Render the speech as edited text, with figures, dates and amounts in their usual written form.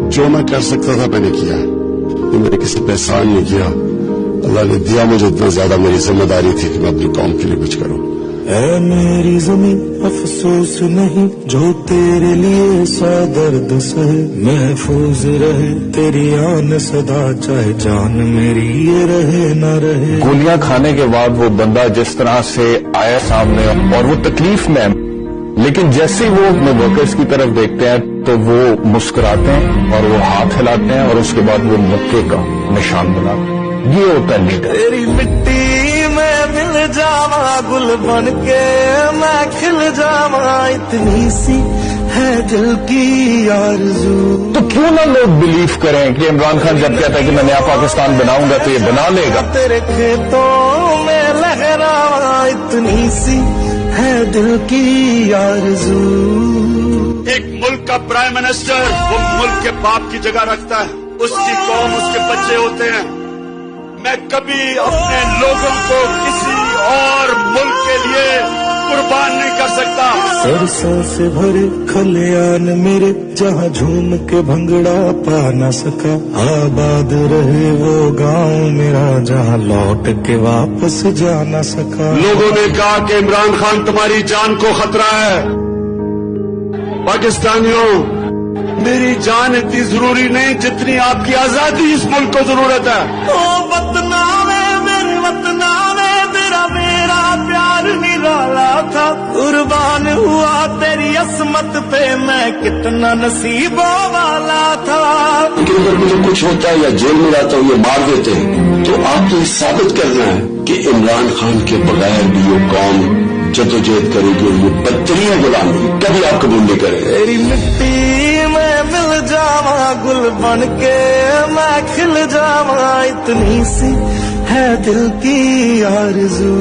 जो मैं कर सकता था मैंने किया। ये मैंने किसी पे एहसान नहीं किया। अल्लाह ने दिया मुझे इतना ज्यादा, मेरी जिम्मेदारी थी कि मैं अपनी कौम के लिए कुछ करूं। ऐ मेरी ज़मीं अफसोस नहीं जो तेरे लिए सौ दर्द सहे, महफूज रहे तेरी आन सदा चाहे जान मेरी ये रहे न रहे। गोलियां खाने के बाद वो बंदा जिस तरह से आया सामने और वो तकलीफ में, लेकिन जैसे ही वो अपने वर्कर्स की तरफ देखते हैं तो वो मुस्कुराते हैं और वो हाथ हिलाते हैं और उसके बाद वो मक्के का निशान बनाते हैं। ये होता है लीडर। तेरी मिट्टी में मिल जावा गुल बन के मैं खिल जावा, इतनी सी है दिल की आरज़ू। तो क्यों ना लोग बिलीव करें कि इमरान खान जब कहता है कि मैं नया पाकिस्तान बनाऊंगा तो ये बना लेगा। तेरे खेतों में लहरावा, इतनी सी है दिल की आरज़ू। एक मुल्क का प्राइम मिनिस्टर वो मुल्क के बाप की जगह रखता है, उसकी कौम उसके बच्चे होते हैं। मैं कभी अपने लोगों को किसी और मुल्क के लिए कुर्बान नहीं कर सकता। सरसों से भरे खलियान मेरे जहाँ झूम के भंगड़ा पा न सका, आबाद रहे वो गांव मेरा जहाँ लौट के वापस जा न सका। लोगों ने कहा कि इमरान खान तुम्हारी जान को खतरा है। पाकिस्तानियों, मेरी जान इतनी जरूरी नहीं जितनी आपकी आजादी इस मुल्क को जरूरत है। ओ वतनाम मेरे वतनाम तेरा मेरा प्यार निराला था, कुर्बान हुआ तेरी असमत पे मैं कितना नसीबों वाला था। लेकिन अगर मुझे कुछ होता है या जेल में रहता हूँ, ये मार देते हैं, तो आप तो ये साबित करना है कि इमरान खान के बगैर भी ये कौम जदोजहद करेगी और ये बदतरीन गुलामी कभी आप कबूल नहीं करेंगे। तेरी मिट्टी में मिल जावा गुल बन के मैं खिल जावा, इतनी सी है दिल की आरज़ू।